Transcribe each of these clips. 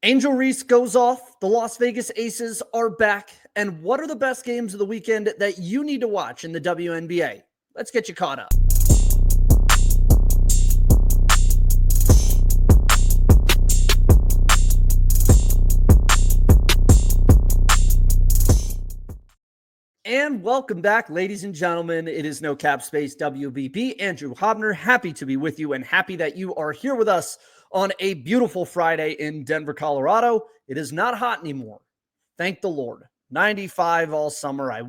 Angel Reese goes off. The Las Vegas Aces are back. And what are the best games of the weekend that you need to watch in the WNBA? Let's get you caught up. And welcome back, ladies and gentlemen. It is No Cap Space WBB. Andrew Haubner, happy to be with you and happy that you are here with us on a beautiful Friday in Denver, Colorado. It is not hot anymore. Thank the Lord. 95 all summer. I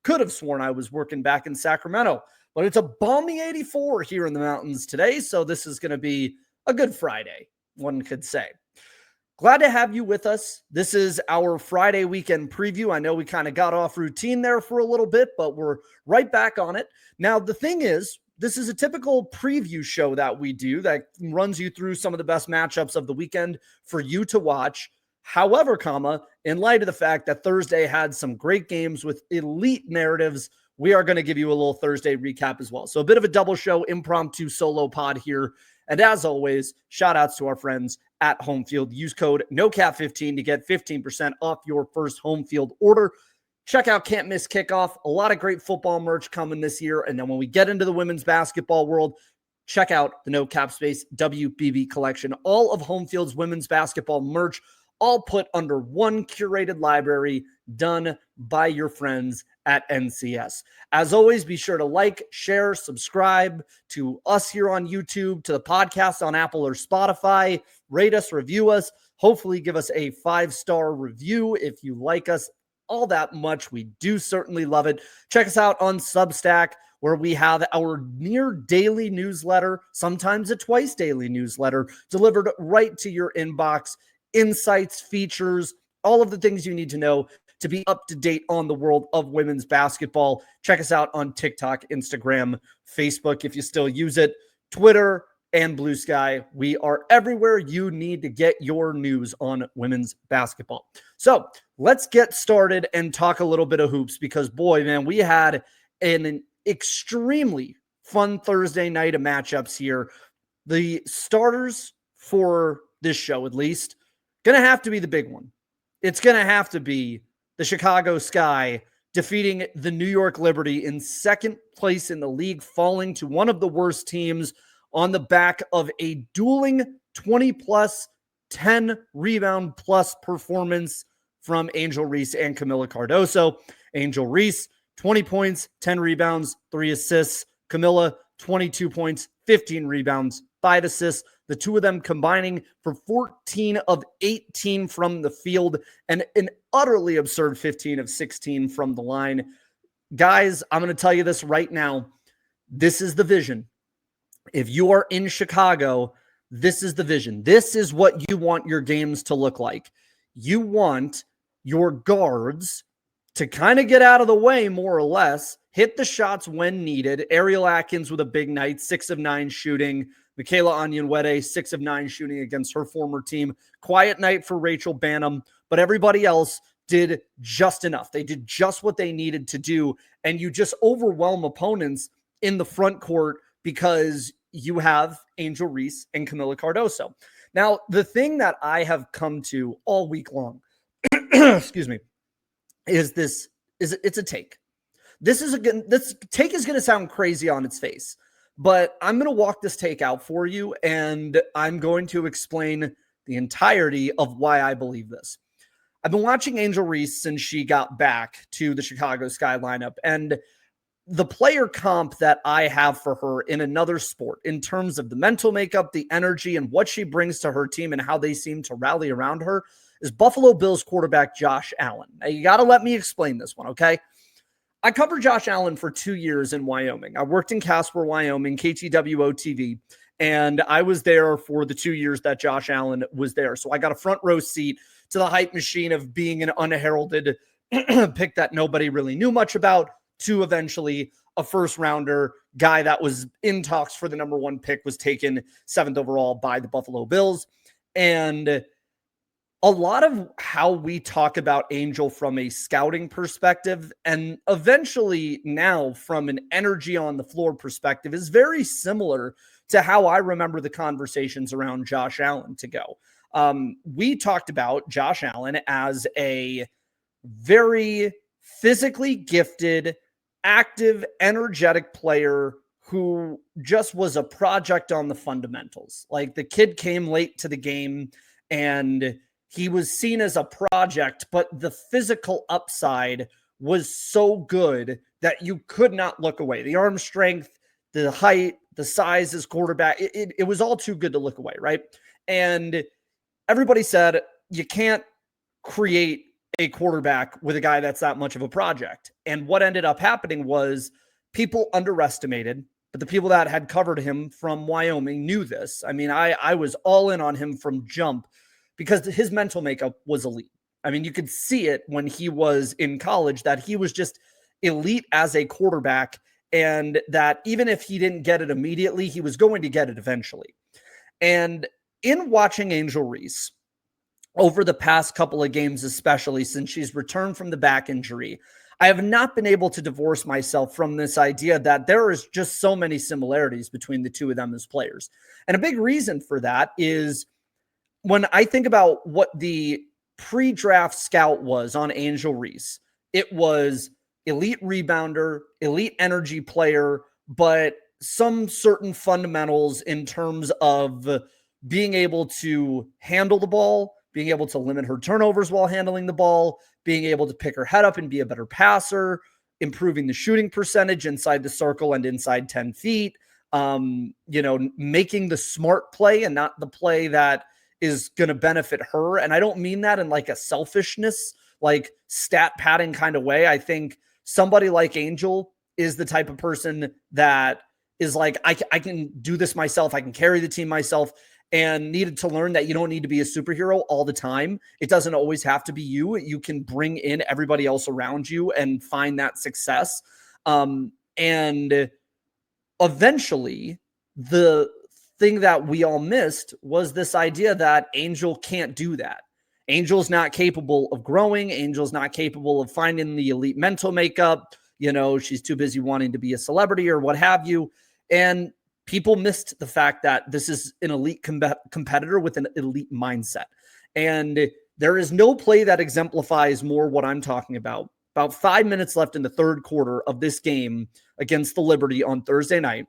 could have sworn I was working back in Sacramento, but it's a balmy 84 here in the mountains today. So this is going to be a good Friday, one could say. Glad to have you with us. This is our Friday weekend preview. I know we kind of got off routine there for a little bit, but we're right back on it. Now, the thing is, this is a typical preview show that we do that runs you through some of the best matchups of the weekend for you to watch. However, in light of the fact that Thursday had some great games with elite narratives, we are going to give you a little Thursday recap as well. So a bit of a double show, impromptu solo pod here. And as always, shout outs to our friends at Home Field. Use code NOCAP15 to get 15% off your first Home Field order. Check out Can't Miss Kickoff. A lot of great football merch coming this year. And then when we get into the women's basketball world, check out the No Cap Space WBB collection. All of Home Field's women's basketball merch, all put under one curated library done by your friends at NCS. As always, be sure to like, share, subscribe to us here on YouTube, to the podcast on Apple or Spotify. Rate us, review us. Hopefully give us a 5-star review if you like us all that much. We do certainly love it. Check us out on Substack, where we have our near daily newsletter, sometimes a twice daily newsletter, delivered right to your inbox. Insights, features, all of the things you need to know to be up to date on the world of women's basketball. Check us out on TikTok, Instagram, Facebook, if you still use it, Twitter, and Blue Sky. We are everywhere you need to get your news on women's basketball. So let's get started and talk a little bit of hoops because, boy, man, we had an extremely fun Thursday night of matchups here. The starters for this show, at least, going to have to be the big one. It's going to have to be the Chicago Sky defeating the New York Liberty in second place in the league, falling to one of the worst teams on the back of a dueling 20-plus, 10-rebound-plus performance from Angel Reese and Kamilla Cardoso. Angel Reese, 20 points, 10 rebounds, 3 assists. Kamilla, 22 points, 15 rebounds, 5 assists. The two of them combining for 14 of 18 from the field and an utterly absurd 15 of 16 from the line. Guys, I'm going to tell you this right now. This is the vision. If you are in Chicago, this is the vision. This is what you want your games to look like. You want your guards to kind of get out of the way, more or less, hit the shots when needed. Ariel Atkins with a big night, 6 of 9 shooting. Michaela Onyenwere, 6 of 9 shooting against her former team. Quiet night for Rachel Banham, but everybody else did just enough. They did just what they needed to do, and you just overwhelm opponents in the front court because you have Angel Reese and Kamilla Cardoso. Now, the thing that I have come to all week long, excuse me, is it's a take. This take is going to sound crazy on its face, but I'm going to walk this take out for you, and I'm going to explain the entirety of why I believe this. I've been watching Angel Reese since she got back to the Chicago Sky lineup, and the player comp that I have for her in another sport, in terms of the mental makeup, the energy, and what she brings to her team and how they seem to rally around her, is Buffalo Bills quarterback Josh Allen. Now, you got to let me explain this one, okay? I covered Josh Allen for 2 years in Wyoming. I worked in Casper, Wyoming, KTWO TV, and I was there for the 2 years that Josh Allen was there. So I got a front row seat to the hype machine of being an unheralded pick that nobody really knew much about, to eventually a first-rounder guy that was in talks for the number 1 pick, was taken 7th overall by the Buffalo Bills. And a lot of how we talk about Angel from a scouting perspective and eventually now from an energy on the floor perspective is very similar to how I remember the conversations around Josh Allen to go. We talked about Josh Allen as a very physically gifted, active, energetic player who just was a project on the fundamentals. Like, the kid came late to the game and he was seen as a project, but the physical upside was so good that you could not look away. The arm strength, the height, the size as quarterback, it was all too good to look away, right? And everybody said you can't create a quarterback with a guy that's that much of a project. And what ended up happening was people underestimated, but the people that had covered him from Wyoming knew this. I mean, I was all in on him from jump because his mental makeup was elite. I mean, you could see it when he was in college that he was just elite as a quarterback, and that even if he didn't get it immediately, he was going to get it eventually. And in watching Angel Reese over the past couple of games, especially since she's returned from the back injury, I have not been able to divorce myself from this idea that there is just so many similarities between the two of them as players. And a big reason for that is when I think about what the pre-draft scout was on Angel Reese, it was elite rebounder, elite energy player, but some certain fundamentals in terms of being able to handle the ball, being able to limit her turnovers while handling the ball, being able to pick her head up and be a better passer, improving the shooting percentage inside the circle and inside 10 feet, making the smart play and not the play that is going to benefit her. And I don't mean that in like a selfishness, like stat padding kind of way. I think somebody like Angel is the type of person that is like, I can do this myself. I can carry the team myself, and needed to learn that you don't need to be a superhero all the time. It doesn't always have to be you. You can bring in everybody else around you and find that success. And eventually, the thing that we all missed was this idea that Angel can't do that. Angel's not capable of growing. Angel's not capable of finding the elite mental makeup. She's too busy wanting to be a celebrity or what have you. And people missed the fact that this is an elite competitor with an elite mindset. And there is no play that exemplifies more what I'm talking about. About 5 minutes left in the third quarter of this game against the Liberty on Thursday night.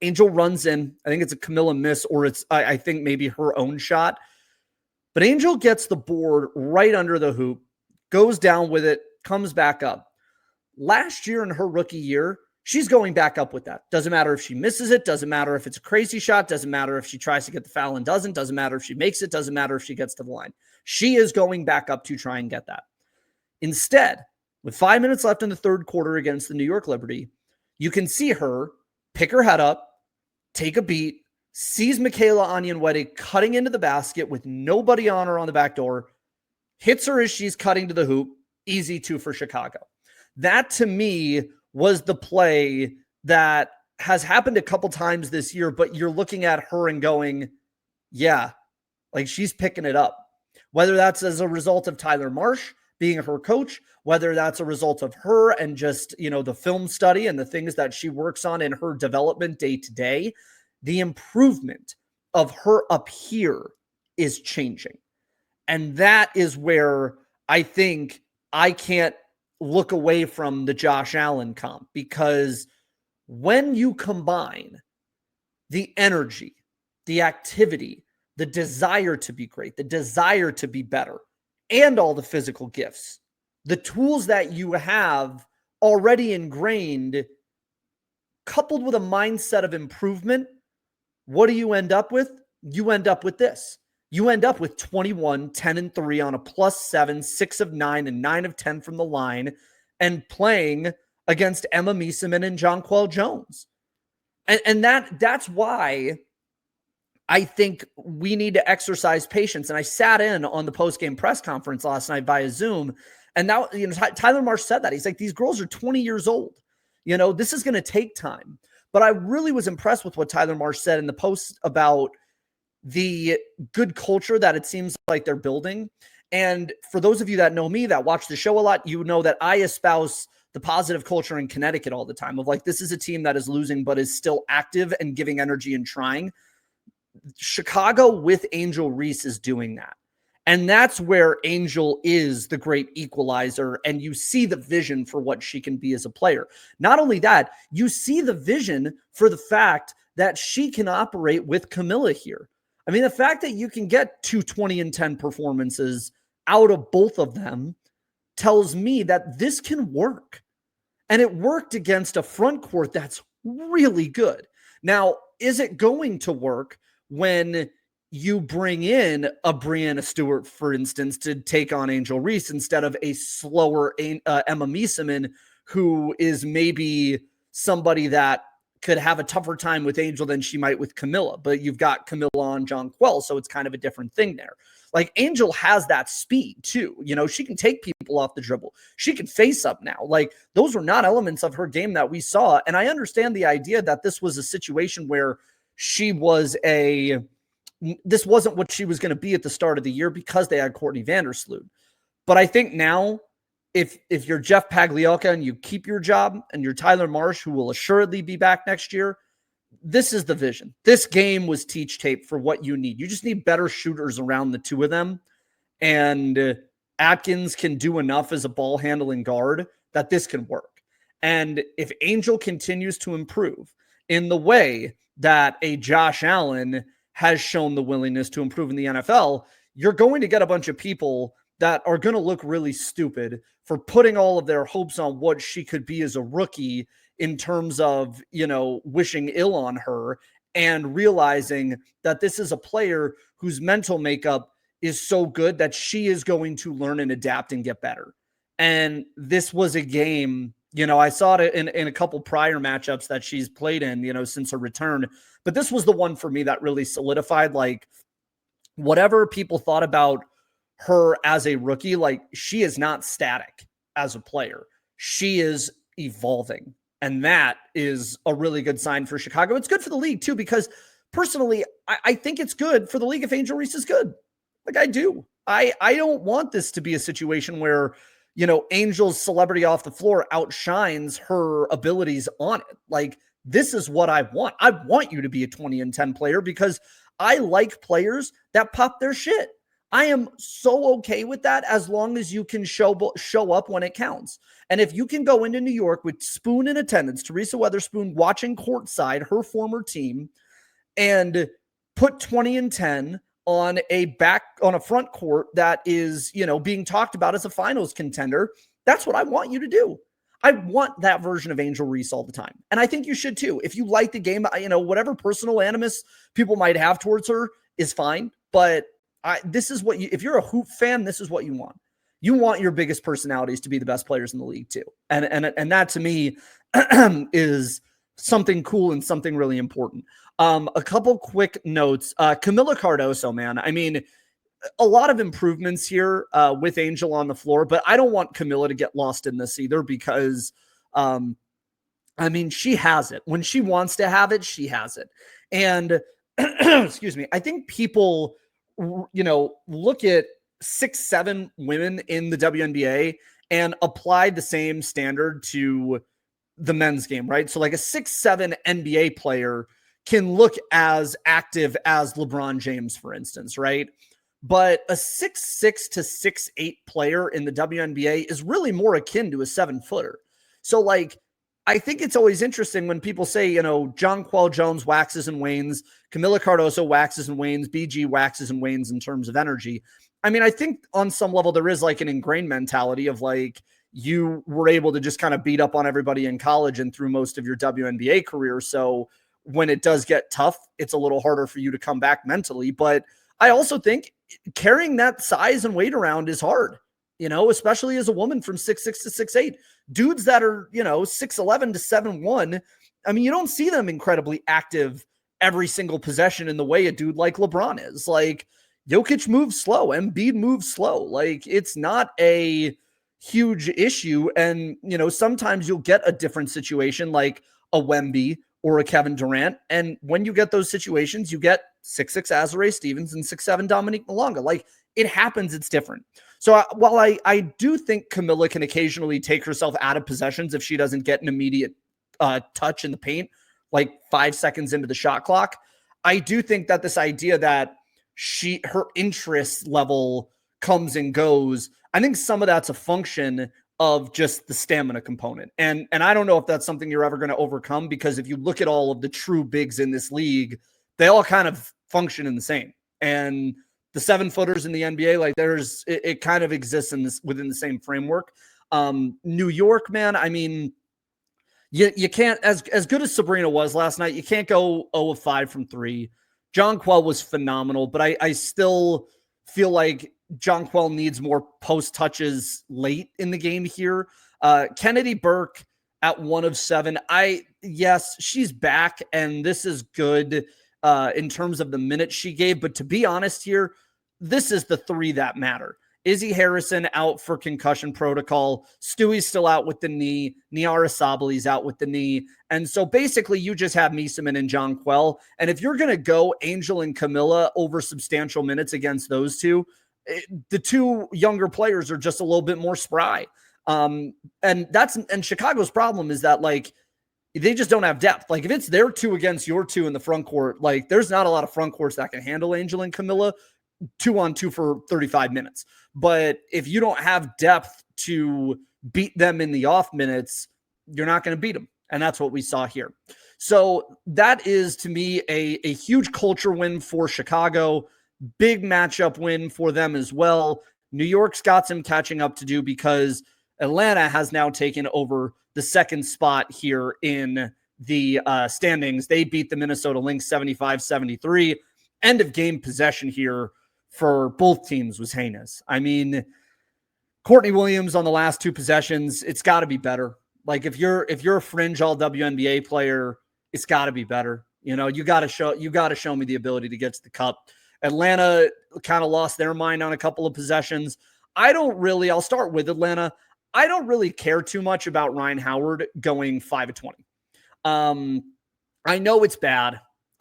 Angel runs in. I think it's a Kamilla miss, or it's, I think, maybe her own shot. But Angel gets the board right under the hoop, goes down with it, comes back up. Last year in her rookie year, she's going back up with that. Doesn't matter if she misses it. Doesn't matter if it's a crazy shot. Doesn't matter if she tries to get the foul and doesn't. Doesn't matter if she makes it. Doesn't matter if she gets to the line. She is going back up to try and get that. Instead, with 5 minutes left in the third quarter against the New York Liberty, you can see her pick her head up, take a beat, sees Michaela Onyenwere cutting into the basket with nobody on her on the back door, hits her as she's cutting to the hoop, easy 2 for Chicago. That, to me, was the play that has happened a couple times this year, but you're looking at her and going, yeah, like she's picking it up. Whether that's as a result of Tyler Marsh being her coach, whether that's a result of her and just, the film study and the things that she works on in her development day to day, the improvement of her up here is changing. And that is where I think I can't look away from the Josh Allen comp, because when you combine the energy, the activity, the desire to be great, the desire to be better, and all the physical gifts, the tools that you have already ingrained, coupled with a mindset of improvement, what do you end up with? You end up with this. You end up with 21, 10 and 3 on a +7, 6 of 9, and 9 of 10 from the line, and playing against Emma Meeseman and Jonquel Jones. And that's why I think we need to exercise patience. And I sat in on the post-game press conference last night via Zoom, and now, Tyler Marsh said that. He's like, these girls are 20 years old. This is going to take time. But I really was impressed with what Tyler Marsh said in the post about the good culture that it seems like they're building. And for those of you that know me, that watch the show a lot, you know that I espouse the positive culture in Connecticut all the time of like, this is a team that is losing, but is still active and giving energy and trying. Chicago with Angel Reese is doing that. And that's where Angel is the great equalizer. And you see the vision for what she can be as a player. Not only that, you see the vision for the fact that she can operate with Kamilla here. I mean, the fact that you can get 2 20-10 performances out of both of them tells me that this can work. And it worked against a front court that's really good. Now, is it going to work when you bring in a Brianna Stewart, for instance, to take on Angel Reese instead of a slower Emma Miesemann, who is maybe somebody that could have a tougher time with Angel than she might with Kamilla, but you've got Kamilla on Jonquel, so it's kind of a different thing there. Like, Angel has that speed too. You know, she can take people off the dribble. She can face up now. Like, those were not elements of her game that we saw. And I understand the idea that this was a situation where this wasn't what she was going to be at the start of the year because they had Courtney Vandersloot. But I think now, if you're Jeff Pagliocca and you keep your job, and you're Tyler Marsh, who will assuredly be back next year, this is the vision. This game was teach tape for what you need. You just need better shooters around the two of them. And Atkins can do enough as a ball handling guard that this can work. And if Angel continues to improve in the way that a Josh Allen has shown the willingness to improve in the NFL, you're going to get a bunch of people that are going to look really stupid for putting all of their hopes on what she could be as a rookie in terms of, wishing ill on her and realizing that this is a player whose mental makeup is so good that she is going to learn and adapt and get better. And this was a game, I saw it in a couple prior matchups that she's played in, since her return. But this was the one for me that really solidified, like, whatever people thought about her as a rookie, like, she is not static as a player. She is evolving. And that is a really good sign for Chicago. It's good for the league too, because personally, I think it's good for the league if Angel Reese is good. Like, I do. I don't want this to be a situation where, Angel's celebrity off the floor outshines her abilities on it. Like, this is what I want. I want you to be a 20-10 player because I like players that pop their shit. I am so okay with that as long as you can show up when it counts. And if you can go into New York with Spoon in attendance, Teresa Weatherspoon watching courtside, her former team, and put 20-10 on a front court that is, being talked about as a finals contender, that's what I want you to do. I want that version of Angel Reese all the time. And I think you should too. If you like the game, whatever personal animus people might have towards her is fine. But this is what if you're a hoop fan, this is what you want. You want your biggest personalities to be the best players in the league too. And that to me is something cool and something really important. A couple quick notes. Kamilla Cardoso, man. I mean, a lot of improvements here with Angel on the floor, but I don't want Kamilla to get lost in this either because, she has it. When she wants to have it, she has it. And excuse me, I think people, look at 6'7" women in the WNBA and apply the same standard to the men's game, right? So like a 6'7" NBA player can look as active as LeBron James, for instance, right? But a 6'6" to 6'8" player in the WNBA is really more akin to a 7-footer. So like, I think it's always interesting when people say, Jonquel Jones waxes and wanes, Kamilla Cardoso waxes and wanes, BG waxes and wanes in terms of energy. I mean, I think on some level there is like an ingrained mentality of like, you were able to just kind of beat up on everybody in college and through most of your WNBA career. So when it does get tough, it's a little harder for you to come back mentally. But I also think carrying that size and weight around is hard, especially as a woman from 6'6" to 6'8". Dudes that are, 6'11" to 7'1", I mean, you don't see them incredibly active every single possession in the way a dude like LeBron is. Like, Jokic moves slow, Embiid moves slow. Like, it's not a huge issue. And, sometimes you'll get a different situation like a Wemby or a Kevin Durant. And when you get those situations, you get 6'6" Azurá Stevens and 6'7" Dominique Malonga. Like, it happens. It's different. So while I do think Kamilla can occasionally take herself out of possessions if she doesn't get an immediate touch in the paint, like 5 seconds into the shot clock, I do think that this idea that her interest level comes and goes, I think some of that's a function of just the stamina component. And I don't know if that's something you're ever going to overcome, because if you look at all of the true bigs in this league, they all kind of function in the same. And the 7-footers in the NBA, like it kind of exists in this within the same framework. New York, man, I mean, you can't, as good as Sabrina was last night, you can't go 0 of 5 from 3. Jonquel was phenomenal, but I still feel like Jonquel needs more post touches late in the game here. Kennedy Burke at 1 of 7. Yes, she's back, and this is good in terms of the minutes she gave. But to be honest here, this is the 3 that matter. Izzy Harrison out for concussion protocol. Stewie's still out with the knee. Niara Sabali's out with the knee. And so basically you just have Mieseman and Jonquel. And if you're going to go Angel and Kamilla over substantial minutes against those two, the two younger players are just a little bit more spry. And Chicago's problem is that, like, they just don't have depth. Like, if it's their 2 against your 2 in the front court, like, there's not a lot of front courts that can handle Angel and Kamilla 2-on-2 for 35 minutes. But if you don't have depth to beat them in the off minutes, you're not going to beat them. And that's what we saw here. So that is, to me, a huge culture win for Chicago. Big matchup win for them as well. New York's got some catching up to do, because Atlanta has now taken over the second spot here in the standings. They beat the Minnesota Lynx 75-73. End of game possession here for both teams was heinous. I mean, Courtney Williams on the last 2 possessions, it's got to be better. Like, if you're a fringe all WNBA player, it's got to be better. You know, you got to show me the ability to get to the cup. Atlanta kind of lost their mind on a couple of possessions. I'll start with Atlanta. I don't really care too much about Ryan Howard going 5 of 20. I know it's bad.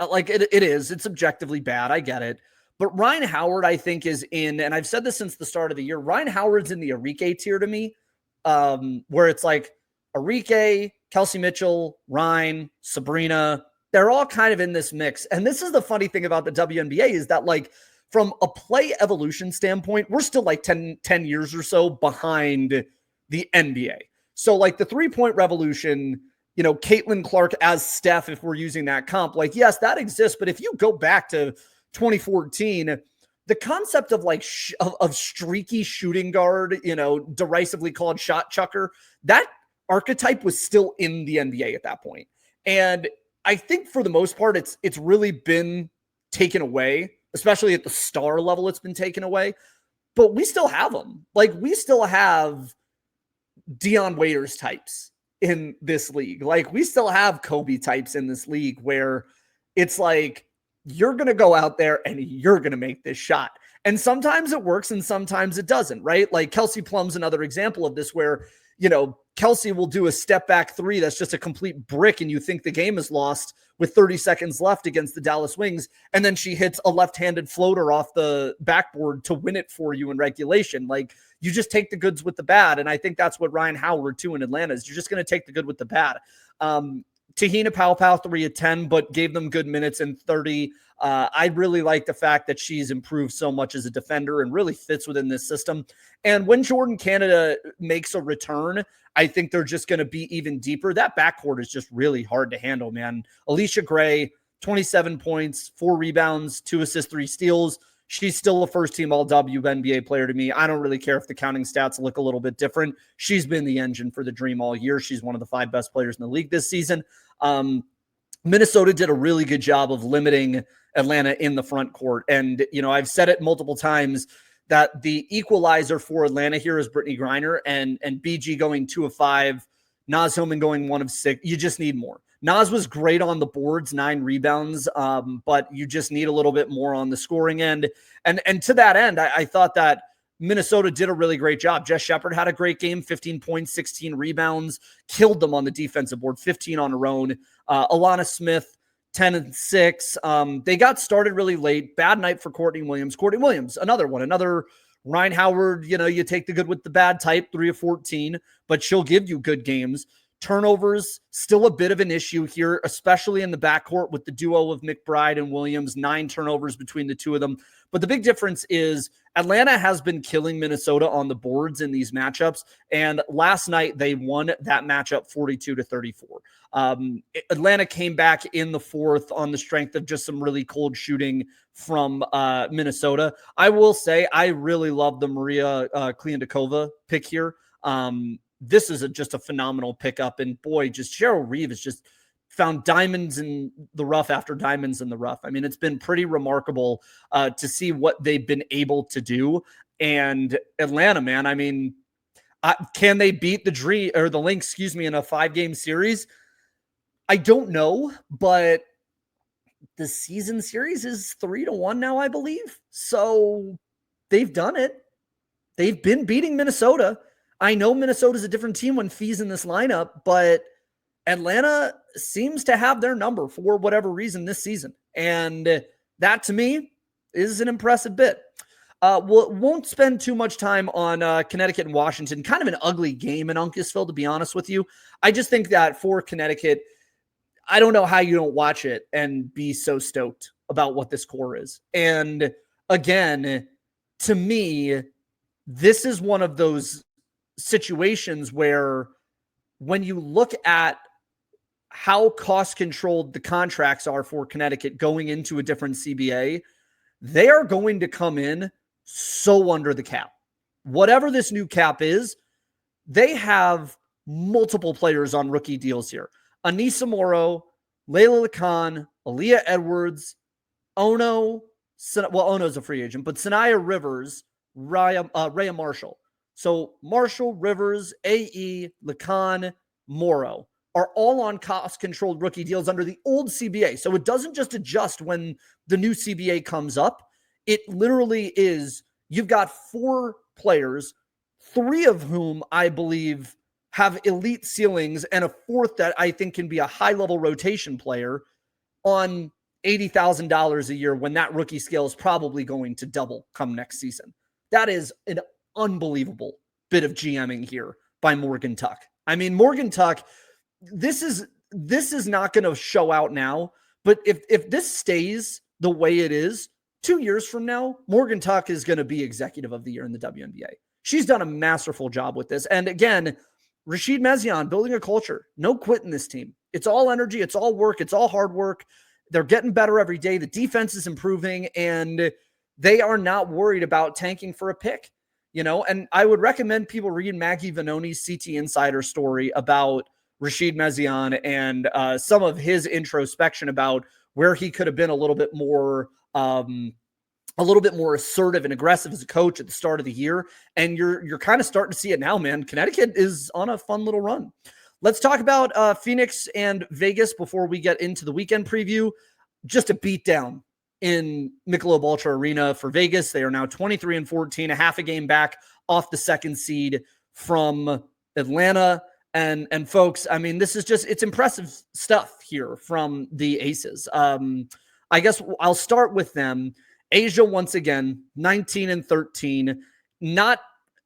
Like, it is. It's objectively bad. I get it. But Ryan Howard, I think, is in, and I've said this since the start of the year, Ryan Howard's in the Arike tier to me, where it's like Arike, Kelsey Mitchell, Ryan, Sabrina, they're all kind of in this mix. And this is the funny thing about the WNBA, is that, like, from a play evolution standpoint, we're still like 10 years or so behind the NBA. So, like, the 3-point revolution, you know, Caitlin Clark as Steph, if we're using that comp, like, yes, that exists. But if you go back to 2014, the concept of like of streaky shooting guard, you know, derisively called shot chucker, that archetype was still in the NBA at that point. And I think for the most part, it's really been taken away, especially at the star level. It's been taken away, but we still have them. Like, we still have Dion Waiters types in this league. Like, we still have Kobe types in this league, where it's like, you're going to go out there and you're going to make this shot. And sometimes it works and sometimes it doesn't, right? Like, Kelsey Plum's another example of this, where, you know, Kelsey will do a step back 3 that's just a complete brick, and you think the game is lost with 30 seconds left against the Dallas Wings, and then she hits a left-handed floater off the backboard to win it for you in regulation. Like, you just take the goods with the bad, and I think that's what Ryan Howard, too, in Atlanta is. You're just going to take the good with the bad. Tahina Paopao 3 of 10, but gave them good minutes in 30. I really like the fact that she's improved so much as a defender and really fits within this system. And when Jordan Canada makes a return, I think they're just going to be even deeper. That backcourt is just really hard to handle, man. Alicia Gray, 27 points, 4 rebounds, 2 assists, 3 steals. She's still a first-team All-WNBA player to me. I don't really care if the counting stats look a little bit different. She's been the engine for the Dream all year. She's one of the 5 best players in the league this season. Minnesota did a really good job of limiting Atlanta in the front court. And, you know, I've said it multiple times that the equalizer for Atlanta here is Brittany Griner, and BG going 2 of 5, Naz Hillman going 1 of 6. You just need more. Naz was great on the boards, 9 rebounds, but you just need a little bit more on the scoring end. And to that end, I thought that Minnesota did a really great job. Jess Shepard had a great game, 15 points, 16 rebounds, killed them on the defensive board, 15 on her own. Alana Smith, 10 and 6. They got started really late. Bad night for Courtney Williams. Courtney Williams, another one, another Ryan Howard, you know, you take the good with the bad type, 3 of 14, but she'll give you good games. Turnovers, still a bit of an issue here, especially in the backcourt with the duo of McBride and Williams, 9 turnovers between the two of them. But the big difference is Atlanta has been killing Minnesota on the boards in these matchups. And last night they won that matchup 42-34. Atlanta came back in the fourth on the strength of just some really cold shooting from Minnesota. I will say I really love the Maria Kliandakova pick here. This is just a phenomenal pickup. And boy, just Cheryl Reeve has just found diamonds in the rough after diamonds in the rough. I mean, it's been pretty remarkable to see what they've been able to do. And Atlanta, man, I mean, can they beat the Dream or the Lynx, in a 5-game series? I don't know, but the season series is 3-1 now, I believe. So they've done it. They've been beating Minnesota. I know Minnesota's a different team when Fee's in this lineup, but Atlanta seems to have their number for whatever reason this season. And that, to me, is an impressive bit. Won't spend too much time on Connecticut and Washington. Kind of an ugly game in Uncasville, to be honest with you. I just think that for Connecticut, I don't know how you don't watch it and be so stoked about what this core is. And again, to me, this is one of those situations where when you look at how cost-controlled the contracts are for Connecticut going into a different CBA, they are going to come in so under the cap. Whatever this new cap is, they have multiple players on rookie deals here. Anissa Morrow, Layla Khan, Aaliyah Edwards, Ono's a free agent, but Sanaya Rivers, Rhea Marshall. So Marshall, Rivers, AE, Lacan, Morrow are all on cost-controlled rookie deals under the old CBA. So it doesn't just adjust when the new CBA comes up. It literally is, you've got 4 players, 3 of whom I believe have elite ceilings and a 4th that I think can be a high-level rotation player on $80,000 a year when that rookie scale is probably going to double come next season. That is an unbelievable bit of GMing here by Morgan Tuck. I mean, Morgan Tuck, this is not going to show out now, but if this stays the way it is, 2 years from now, Morgan Tuck is going to be executive of the year in the WNBA. She's done a masterful job with this. And again, Rashid Mezian building a culture, no quitting this team. It's all energy. It's all work. It's all hard work. They're getting better every day. The defense is improving and they are not worried about tanking for a pick. And I would recommend people read Maggie Vanoni's CT Insider story about Rashid Mezian and some of his introspection about where he could have been a little bit more assertive and aggressive as a coach at the start of the year. And you're kind of starting to see it now, man. Connecticut is on a fun little run. Let's talk about Phoenix and Vegas before we get into the weekend preview. Just a beatdown in Michelob Ultra Arena for Vegas. They are now 23-14, a half a game back off the second seed from Atlanta. And folks, I mean, this is it's impressive stuff here from the Aces. I guess I'll start with them. Asia, once again, 19-13, not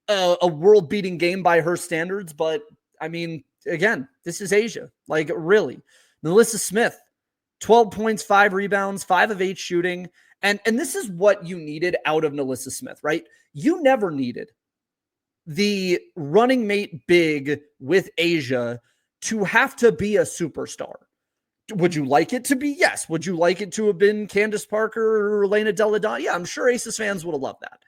a world-beating game by her standards, but I mean, again, this is Asia. Like, really. Melissa Smith, 12 points, 5 rebounds, 5 of 8 shooting. And this is what you needed out of Melissa Smith, right? You never needed the running mate big with Asia to have to be a superstar. Would you like it to be? Yes. Would you like it to have been Candace Parker or Elena Delle Donne? Yeah, I'm sure Aces fans would have loved that.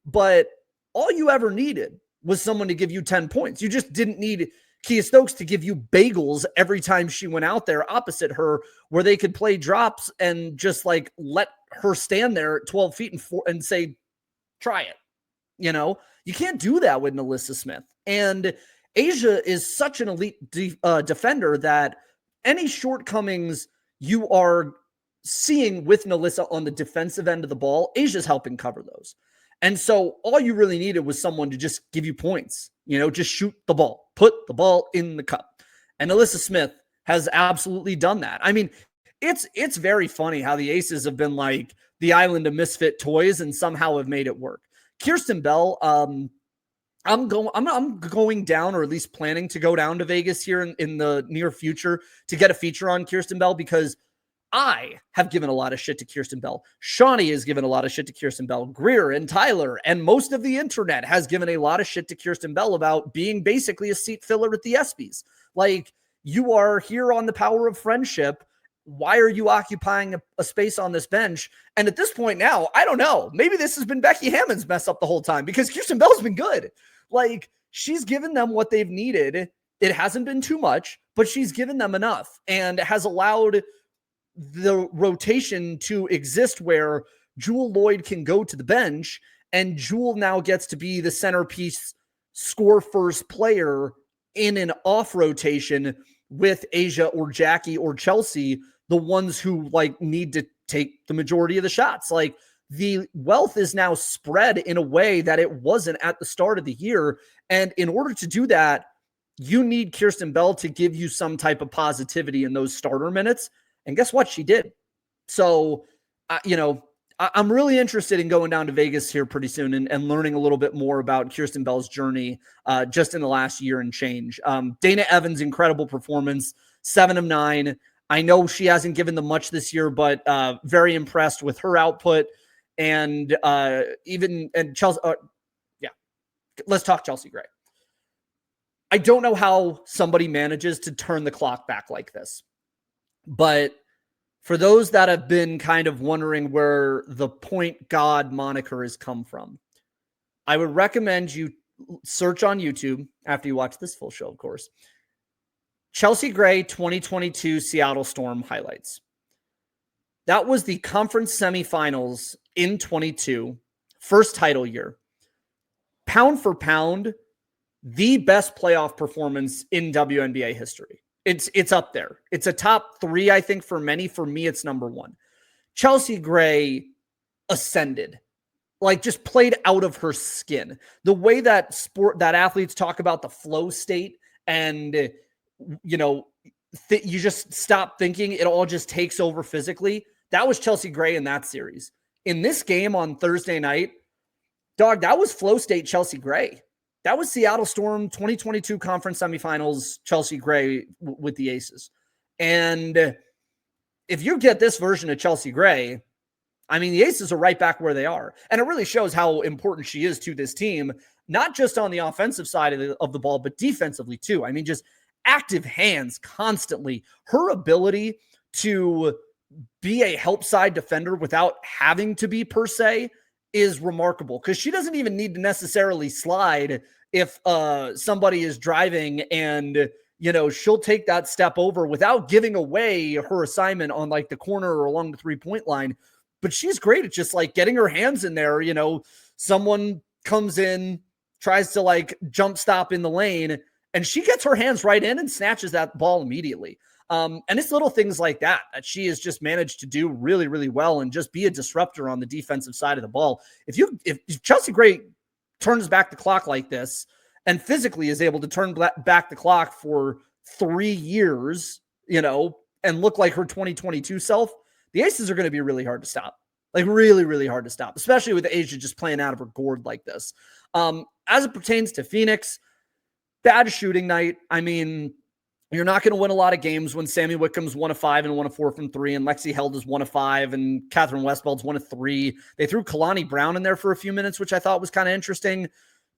But all you ever needed was someone to give you 10 points. You just didn't need Kia Stokes to give you bagels every time she went out there opposite her where they could play drops and just like let her stand there at 12 feet and say, try it. You can't do that with Melissa Smith. And Asia is such an elite defender that any shortcomings you are seeing with Melissa on the defensive end of the ball, Asia's helping cover those. And so all you really needed was someone to just give you points, just shoot the ball, put the ball in the cup. And Alyssa Smith has absolutely done that. I mean, it's very funny how the Aces have been like the island of misfit toys and somehow have made it work. Kirsten Bell, I'm going down, or at least planning to go down to Vegas here in the near future to get a feature on Kirsten Bell, because I have given a lot of shit to Kirsten Bell. Shawnee has given a lot of shit to Kirsten Bell. Greer and Tyler and most of the internet has given a lot of shit to Kirsten Bell about being basically a seat filler at the ESPYs. Like, you are here on the Power of Friendship. Why are you occupying a space on this bench? And at this point now, I don't know. Maybe this has been Becky Hammond's mess up the whole time, because Kirsten Bell's been good. Like, she's given them what they've needed. It hasn't been too much, but she's given them enough and has allowed the rotation to exist where Jewel Lloyd can go to the bench, and Jewel now gets to be the centerpiece, score first player in an off rotation with Asia or Jackie or Chelsea, the ones who like need to take the majority of the shots. Like, the wealth is now spread in a way that it wasn't at the start of the year. And in order to do that, you need Kirsten Bell to give you some type of positivity in those starter minutes. And guess what? She did. So, I'm really interested in going down to Vegas here pretty soon and learning a little bit more about Kirsten Bell's journey just in the last year and change. Dana Evans, incredible performance, 7 of 9. I know she hasn't given them much this year, but very impressed with her output. And Chelsea, let's talk Chelsea Gray. I don't know how somebody manages to turn the clock back like this, but for those that have been kind of wondering where the point God moniker has come from, I would recommend you search on YouTube after you watch this full show, of course, Chelsea Gray 2022 Seattle Storm highlights. That was the conference semifinals in 22, first title year. Pound for pound, the best playoff performance in WNBA history. It's up there. It's a top 3, I think, for many. For me, it's number 1. Chelsea Gray ascended, like just played out of her skin. The way that athletes talk about the flow state, and you just stop thinking, it all just takes over physically. That was Chelsea Gray in that series. In this game on Thursday night, dog, that was flow state Chelsea Gray. That was Seattle Storm 2022 conference semifinals, Chelsea Gray with the Aces. And if you get this version of Chelsea Gray, I mean, the Aces are right back where they are. And it really shows how important she is to this team, not just on the offensive side of the ball, but defensively too. I mean, just active hands constantly. Her ability to be a help side defender without having to be per se is remarkable, because she doesn't even need to necessarily slide if somebody is driving, and she'll take that step over without giving away her assignment on like the corner or along the 3-point line. But she's great at just like getting her hands in there. Someone comes in, tries to like jump stop in the lane, and she gets her hands right in and snatches that ball immediately. And it's little things like that she has just managed to do really, really well and just be a disruptor on the defensive side of the ball. If Chelsea Gray turns back the clock like this and physically is able to turn back the clock for 3 years, and look like her 2022 self, the Aces are going to be really hard to stop. Like really, really hard to stop, especially with Asia just playing out of her gourd like this. As it pertains to Phoenix, bad shooting night. I mean, you're not going to win a lot of games when Sammy Wickham's 1 of 5 and 1 of 4 from 3, and Lexi Held is 1 of 5, and Catherine Westfeld's 1 of 3. They threw Kalani Brown in there for a few minutes, which I thought was kind of interesting.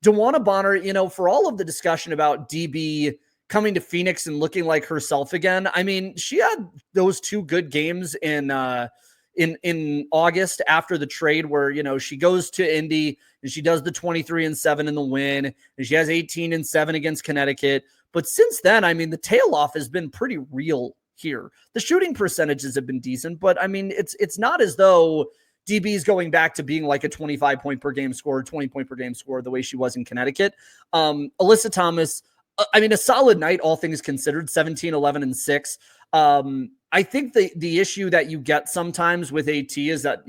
DeWanna Bonner, for all of the discussion about DB coming to Phoenix and looking like herself again, I mean, she had those 2 good games in August after the trade where, she goes to Indy and she does the 23-7 in the win, and she has 18-7 against Connecticut. But since then, I mean, the tail off has been pretty real here. The shooting percentages have been decent, but I mean, it's not as though DB is going back to being like a 25-point per game scorer, 20-point per game scorer the way she was in Connecticut. Alyssa Thomas, I mean, a solid night, all things considered, 17, 11, and 6. I think the issue that you get sometimes with AT is that,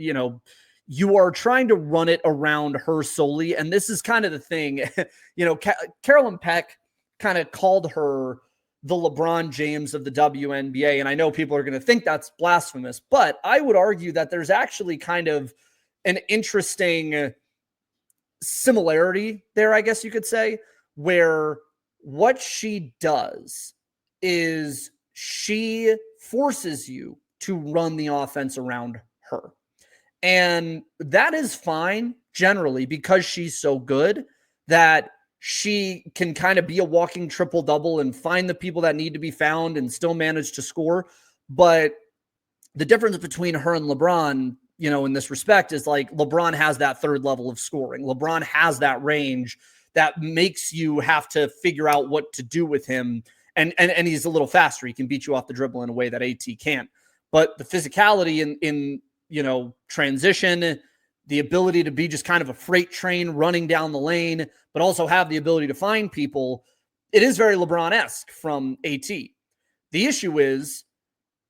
you are trying to run it around her solely. And this is kind of the thing, Carolyn Peck kind of called her the LeBron James of the WNBA. And I know people are going to think that's blasphemous, but I would argue that there's actually kind of an interesting similarity there, I guess you could say, where what she does is she forces you to run the offense around her. And that is fine generally because she's so good that she can kind of be a walking triple double and find the people that need to be found and still manage to score. But the difference between her and LeBron, in this respect is like LeBron has that third level of scoring. LeBron has that range that makes you have to figure out what to do with him. And he's a little faster. He can beat you off the dribble in a way that AT can't. But the physicality in transition, the ability to be just kind of a freight train running down the lane, but also have the ability to find people, it is very LeBron-esque from AT. The issue is,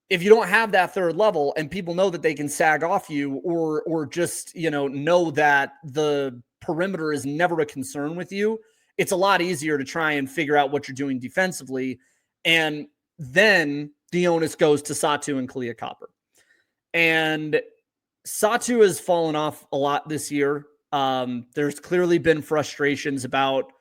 if you don't have that third level and people know that they can sag off you or just, know that the perimeter is never a concern with you, it's a lot easier to try and figure out what you're doing defensively. And then the onus goes to Satu and Kamilla Copper. And Satu has fallen off a lot this year. There's clearly been frustrations about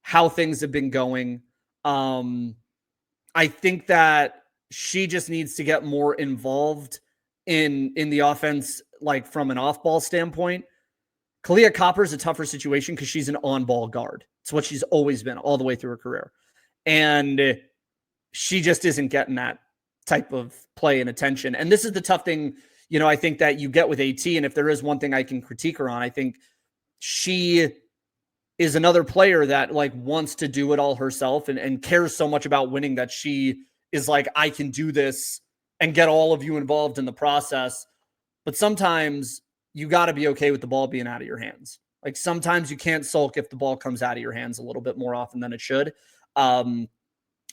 how things have been going. I think that she just needs to get more involved in the offense, like from an off-ball standpoint. Kamilla Copper is a tougher situation because she's an on-ball guard. It's what she's always been all the way through her career. And she just isn't getting that type of play and attention. And this is the tough thing, I think that you get with AT. And if there is one thing I can critique her on, I think she is another player that like wants to do it all herself and cares so much about winning that she is like, I can do this and get all of you involved in the process. But sometimes you got to be okay with the ball being out of your hands. Like sometimes you can't sulk if the ball comes out of your hands a little bit more often than it should. And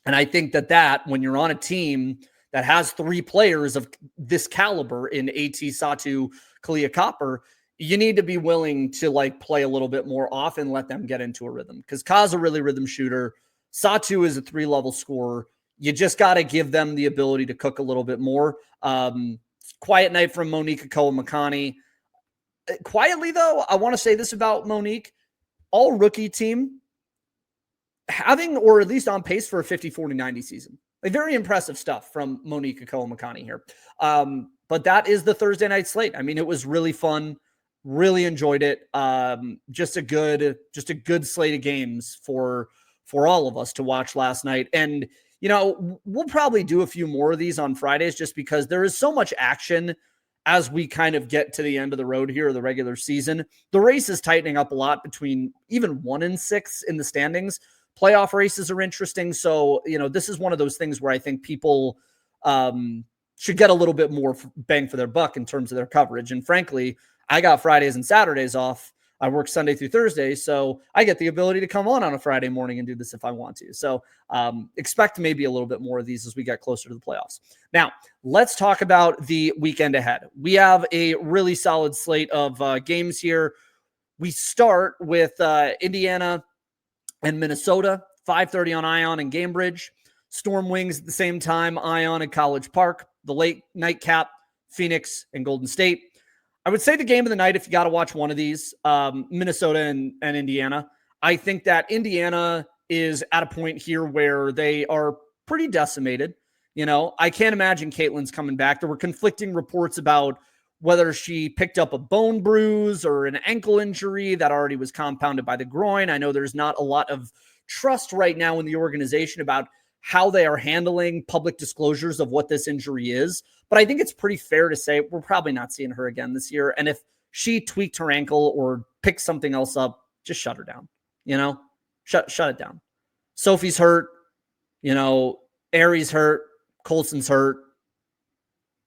I think that when you're on a team that has three players of this caliber in AT, Satu, Kamilla Copper, you need to be willing to like play a little bit more off and let them get into a rhythm. Because Ka's a really rhythm shooter. Satu is a 3-level scorer. You just got to give them the ability to cook a little bit more. Quiet night from Monique Koa-Makani. Quietly, though, I want to say this about Monique. All rookie team having, or at least on pace for a 50, 40, 90 season. Like very impressive stuff from Monique Koa-Makani here. But that is the Thursday night slate. I mean, it was really fun. Really enjoyed it. Just a good slate of games for all of us to watch last night. And, we'll probably do a few more of these on Fridays just because there is so much action as we kind of get to the end of the road here of the regular season. The race is tightening up a lot between even 1 and 6 in the standings. Playoff races are interesting. So, this is one of those things where I think people should get a little bit more bang for their buck in terms of their coverage. And frankly, I got Fridays and Saturdays off. I work Sunday through Thursday, so I get the ability to come on a Friday morning and do this if I want to. So expect maybe a little bit more of these as we get closer to the playoffs. Now, let's talk about the weekend ahead. We have a really solid slate of games here. We start with Indiana and Minnesota, 5:30 on Ion and Cambridge. Storm Wings at the same time, Ion and College Park. The late nightcap, Phoenix and Golden State. I would say the game of the night, if you got to watch one of these, Minnesota and Indiana. I think that Indiana is at a point here where they are pretty decimated. I can't imagine Caitlin's coming back. There were conflicting reports about whether she picked up a bone bruise or an ankle injury that already was compounded by the groin. I know there's not a lot of trust right now in the organization about how they are handling public disclosures of what this injury is. But I think it's pretty fair to say we're probably not seeing her again this year. And if she tweaked her ankle or picked something else up, just shut her down. Shut it down. Sophie's hurt. Aries hurt. Colson's hurt.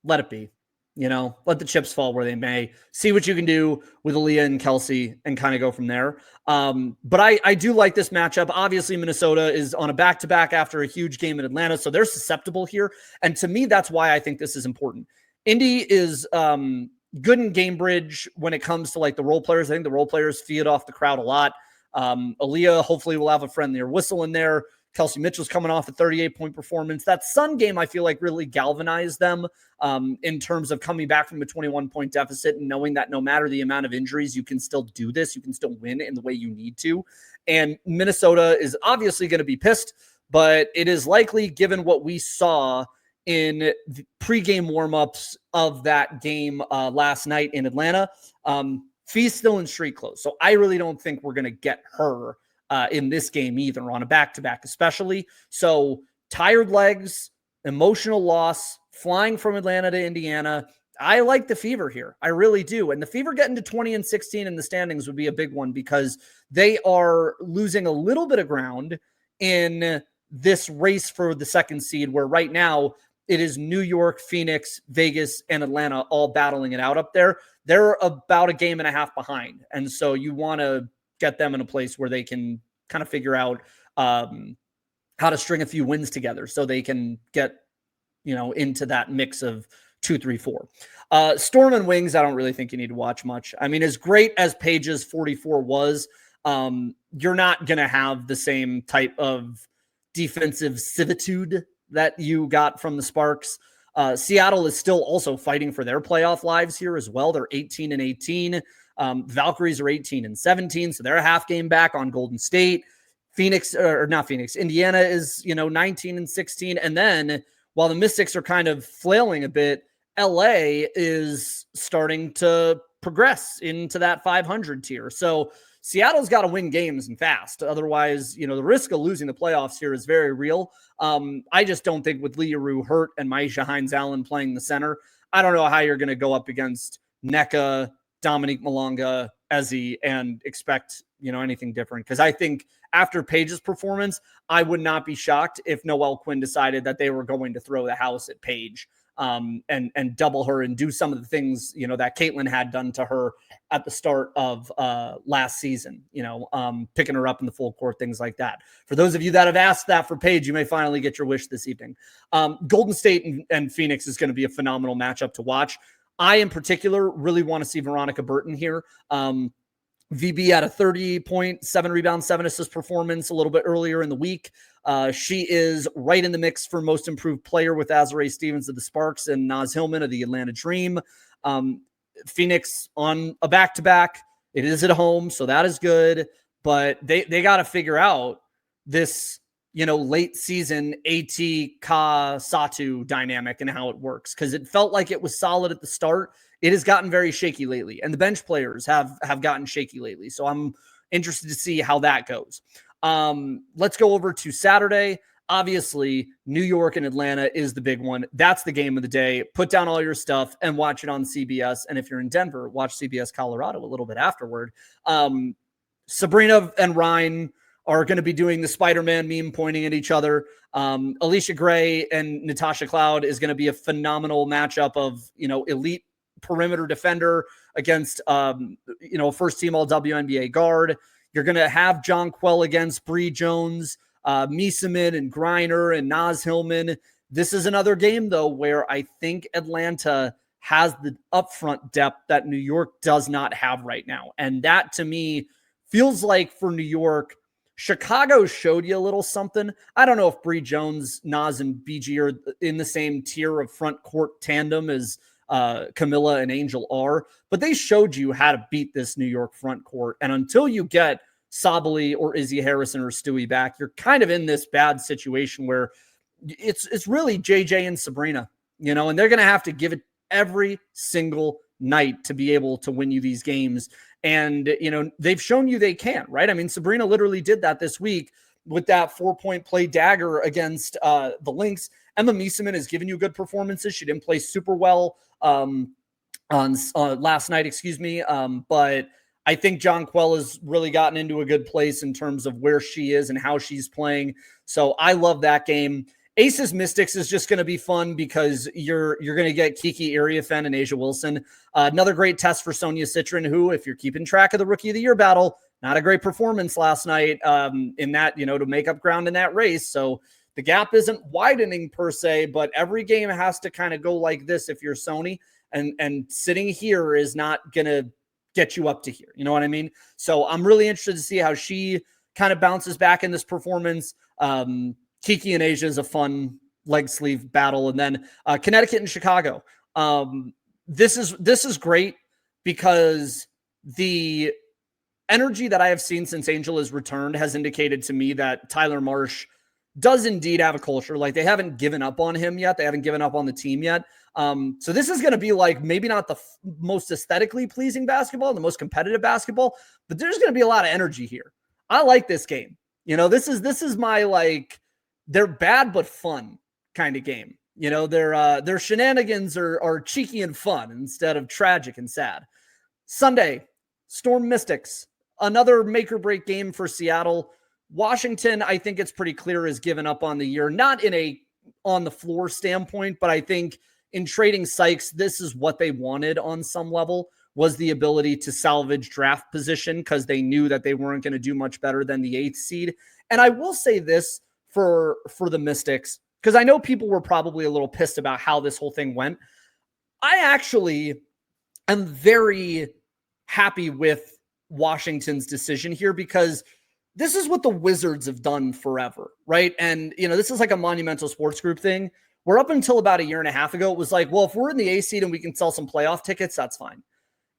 Let it be. Let the chips fall where they may. See what you can do with Aaliyah and Kelsey and kind of go from there. But I do like this matchup. Obviously, Minnesota is on a back-to-back after a huge game in Atlanta, so they're susceptible here. And to me, that's why I think this is important. Indy is good in Cambridge when it comes to like the role players. I think the role players feed off the crowd a lot. Aaliyah hopefully will have a friendlier whistle in there. Kelsey Mitchell's coming off a 38-point performance. That Sun game, I feel like, really galvanized them in terms of coming back from a 21-point deficit and knowing that no matter the amount of injuries, you can still do this. You can still win in the way you need to. And Minnesota is obviously going to be pissed, but it is likely, given what we saw in the pregame warmups of that game last night in Atlanta, Fee's still in street clothes. So I really don't think we're going to get her in this game either, on a back-to-back especially. So tired legs, emotional loss, flying from Atlanta to Indiana. I like the Fever here. I really do. And the Fever getting to 20-16 in the standings would be a big one because they are losing a little bit of ground in this race for the second seed, where right now it is New York, Phoenix, Vegas, and Atlanta all battling it out up there. They're about a game and a half behind. And so you want to get them in a place where they can kind of figure out how to string a few wins together so they can get, into that mix of 2, 3, 4. Storm and Wings, I don't really think you need to watch much. I mean, as great as Paige's 44 was, you're not going to have the same type of defensive civitude that you got from the Sparks. Seattle is still also fighting for their playoff lives here as well. They're 18-18. Valkyries are 18-17, so they're a half game back on Golden State. Indiana is, 19-16. And then while the Mystics are kind of flailing a bit, LA is starting to progress into that 500 tier. So Seattle's got to win games and fast. Otherwise, the risk of losing the playoffs here is very real. I just don't think with Leah Rue hurt and Maisha Hines-Allen playing the center, I don't know how you're going to go up against Nneka, Dominique Malonga, Ezzy, and expect, anything different. Because I think after Paige's performance, I would not be shocked if Noelle Quinn decided that they were going to throw the house at Paige and double her and do some of the things, that Caitlin had done to her at the start of last season, picking her up in the full court, things like that. For those of you that have asked that for Paige, you may finally get your wish this evening. Golden State and Phoenix is going to be a phenomenal matchup to watch. I, in particular, really want to see Veronica Burton here. VB had a 30-point, 7 rebound, 7 assist performance a little bit earlier in the week. She is right in the mix for most improved player with Azurá Stevens of the Sparks and Naz Hillman of the Atlanta Dream. Phoenix on a back-to-back. It is at home, so that is good. But they got to figure out this, late season Ka Satu dynamic and how it works, because it felt like it was solid at the start. It has gotten very shaky lately, and the bench players have gotten shaky lately. So I'm interested to see how that goes. Let's go over to Saturday. Obviously, New York and Atlanta is the big one. That's the game of the day. Put down all your stuff and watch it on CBS. And if you're in Denver, watch CBS Colorado a little bit afterward. Sabrina and Ryan are going to be doing the Spider-Man meme pointing at each other. Alicia Gray and Natasha Cloud is going to be a phenomenal matchup of, elite perimeter defender against, first team all WNBA guard. You're going to have John Quell against Bree Jones, Mieseman and Griner and Naz Hillman. This is another game, though, where I think Atlanta has the upfront depth that New York does not have right now. And that, to me, feels like for New York, Chicago showed you a little something. I don't know if Bree Jones, Naz, and BG are in the same tier of front court tandem as Kamilla and Angel are, but they showed you how to beat this New York front court. And until you get Sabally or Izzy Harrison or Stewie back, you're kind of in this bad situation where it's really JJ and Sabrina, and they're going to have to give it every single night to be able to win you these games. And, they've shown you they can, right? I mean, Sabrina literally did that this week with that 4-point play dagger against the Lynx. Emma Mieseman has given you good performances. She didn't play super well on last night, but I think John Quell has really gotten into a good place in terms of where she is and how she's playing. So I love that game. Aces Mystics is just going to be fun because you're going to get Kiki Iriafen and Asia Wilson. Another great test for Sonia Citron, who, if you're keeping track of the Rookie of the Year battle, not a great performance last night in that, to make up ground in that race. So the gap isn't widening per se, but every game has to kind of go like this if you're Sony, and sitting here is not going to get you up to here. You know what I mean? So I'm really interested to see how she kind of bounces back in this performance. Kiki and Asia is a fun leg sleeve battle. And then Connecticut and Chicago. This is great because the energy that I have seen since Angel has returned has indicated to me that Tyler Marsh does indeed have a culture. Like, they haven't given up on him yet. They haven't given up on the team yet. So this is going to be like maybe not the most aesthetically pleasing basketball, the most competitive basketball, but there's going to be a lot of energy here. I like this game. You know, this is my, like, they're bad but fun kind of game. You know, their shenanigans are cheeky and fun instead of tragic and sad. Sunday, Storm Mystics, another make or break game for Seattle. Washington, I think it's pretty clear, has given up on the year, not in a on the floor standpoint, but I think in trading Sykes, this is what they wanted on some level, was the ability to salvage draft position because they knew that they weren't going to do much better than the 8th seed. And I will say this for the Mystics, because I know people were probably a little pissed about how this whole thing went. I actually am very happy with Washington's decision here, because this is what the Wizards have done forever, right? And, you know, this is like a Monumental Sports Group thing, where up until about a year and a half ago, it was like, well, if we're in the A seed and we can sell some playoff tickets, that's fine.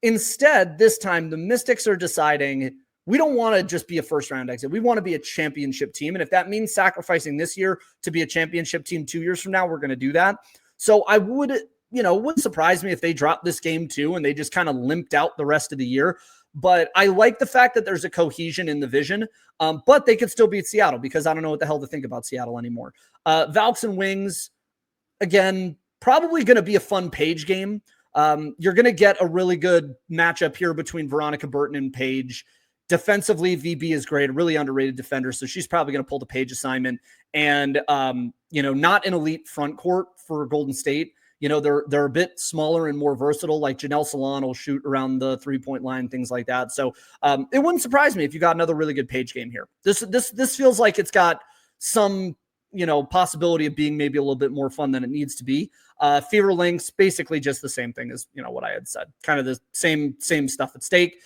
Instead, this time, the Mystics are deciding we don't want to just be a first-round exit. We want to be a championship team. And if that means sacrificing this year to be a championship team 2 years from now, we're going to do that. So I would, you know, it wouldn't surprise me if they dropped this game too and they just kind of limped out the rest of the year. But I like the fact that there's a cohesion in the vision, but they could still beat Seattle, because I don't know what the hell to think about Seattle anymore. Valks and Wings, again, probably going to be a fun Paige game. You're going to get a really good matchup here between Veronica Burton and Paige. Defensively, VB is great, a really underrated defender, so she's probably going to pull the Paige assignment. And, you know, not an elite front court for Golden State. You know, they're a bit smaller and more versatile. Like Janelle Salon will shoot around the 3-point line, things like that. So it wouldn't surprise me if you got another really good Paige game here. This feels like it's got some, you know, possibility of being maybe a little bit more fun than it needs to be. Fever Lynx, basically just the same thing as, you know, what I had said. Kind of the same stuff at stake.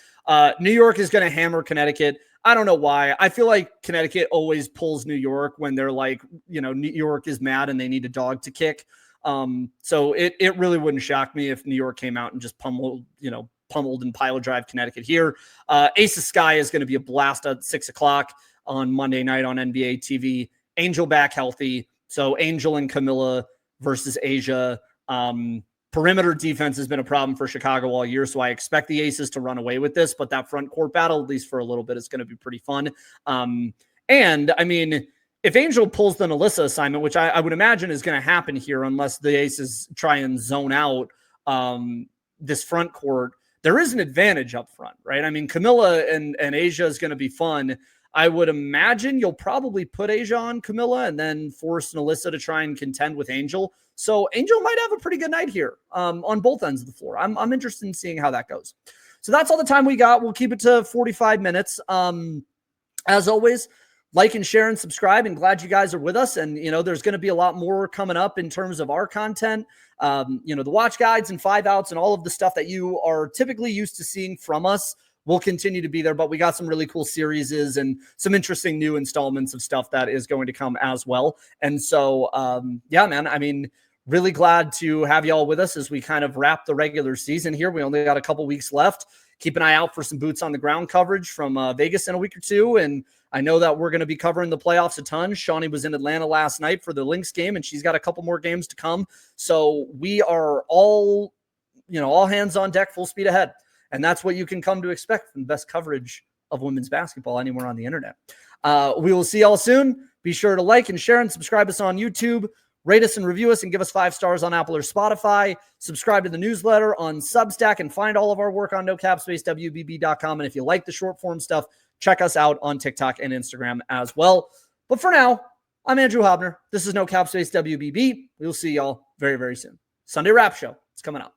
New York is going to hammer Connecticut. I don't know why. I feel like Connecticut always pulls New York when they're like, you know, New York is mad and they need a dog to kick. So it really wouldn't shock me if New York came out and just pummeled and pile drive Connecticut here. Ace of Sky is going to be a blast at 6:00 on Monday night on NBA TV. Angel back healthy. So Angel and Kamilla versus Asia. Perimeter defense has been a problem for Chicago all year, so I expect the Aces to run away with this, but that front court battle, at least for a little bit, is going to be pretty fun. And I mean, if Angel pulls the Alyssa assignment, which I would imagine is going to happen here, unless the Aces try and zone out this front court, there is an advantage up front, right? I mean, Kamilla and Asia is going to be fun. I would imagine you'll probably put Asia on Kamilla and then force Alyssa to try and contend with Angel. So Angel might have a pretty good night here on both ends of the floor. I'm interested in seeing how that goes. So that's all the time we got. We'll keep it to 45 minutes. As always, like and share and subscribe, and glad you guys are with us. And, you know, there's going to be a lot more coming up in terms of our content. You know, the watch guides and 5-outs and all of the stuff that you are typically used to seeing from us will continue to be there, but we got some really cool series and some interesting new installments of stuff that is going to come as well. And so, yeah, man, I mean, really glad to have y'all with us as we kind of wrap the regular season here. We only got a couple weeks left. Keep an eye out for some boots on the ground coverage from Vegas in a week or two. And I know that we're going to be covering the playoffs a ton. Shawnee was in Atlanta last night for the Lynx game, and she's got a couple more games to come. So we are all hands on deck, full speed ahead. And that's what you can come to expect from the best coverage of women's basketball anywhere on the internet. We will see y'all soon. Be sure to like and share and subscribe us on YouTube. Rate us and review us and give us 5 stars on Apple or Spotify. Subscribe to the newsletter on Substack and find all of our work on nocapspacewbb.com. And if you like the short form stuff, check us out on TikTok and Instagram as well. But for now, I'm Andrew Haubner. This is No Cap Space WBB. We'll see y'all very, very soon. Sunday Wrap Show. It's coming up.